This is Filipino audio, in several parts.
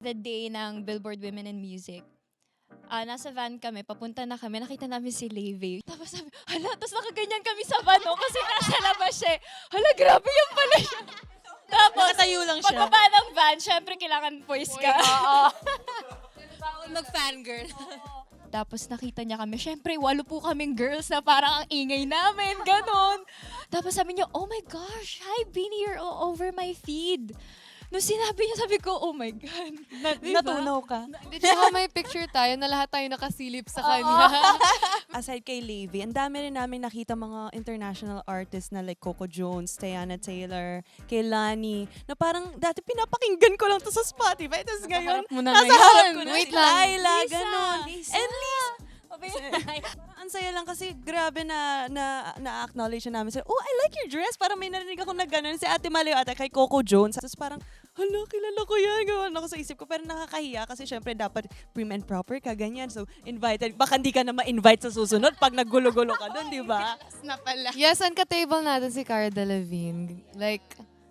The day ng Billboard Women in Music. Nasa van kami, papunta na kami, nakita namin si Levy. Tapos sabi, hala, tapos nakaganyan kami sa van, no? Kasi nasa labas siya. Hala, grabe yung pala siya. Tapos, Nakatayo lang siya. pagbaba ng van, syempre kailangan poise ka. Bawal mag-fangirl. Tapos nakita niya kami, syempre, 8 po kaming girls na parang ang ingay namin, ganon. Tapos sabi niya, oh my gosh, hi, Beanie, you're all over my feed. Nung sinabi niya, sabi ko, oh my God. Natunaw ka. Di tsaka may picture tayo na lahat tayo nakasilip sa kanya. Aside kay Levy, ang dami rin namin nakita mga international artists na like Coco Jones, Teyana Taylor, kay Lani, na parang dati pinapakinggan ko lang to sa Spotify. Tapos ngayon, Harap mo na nasa ngayon. harap ko na Wait si lang. Laila, Lisa. ganon. Lisa. And Lisa. Ang saya lang kasi grabe na-acknowledge na namin. Oh, I like your dress. Parang may narinig ako na gano'n. Si Ate Maliw ata kay Coco Jones. Tapos parang, hala, kilala ko yan. Gawin ako sa isip ko. Pero nakakahiya kasi syempre dapat prim and proper ka, ganyan. So, invited. Baka hindi ka na ma-invite sa susunod pag naggulo-gulo ka doon, di ba? Na pala. Yes, ang ka-table natin si Cara Delevingne.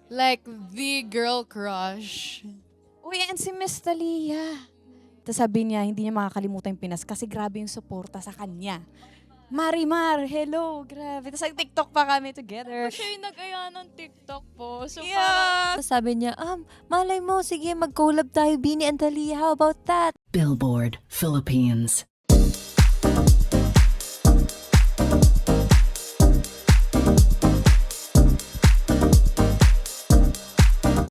Like the girl crush. Uy, and si Miss Talia. Tapos sabi niya, hindi niya makakalimutan yung Pinas kasi grabe yung suporta sa kanya. Marimar, hello, grabe. Tapos TikTok pa kami together. Siya yung nag-aya ng TikTok po. So, Yeah. Sabi niya, malay mo, sige, mag-collab tayo, Beanie and Talia. How about that? Billboard, Philippines.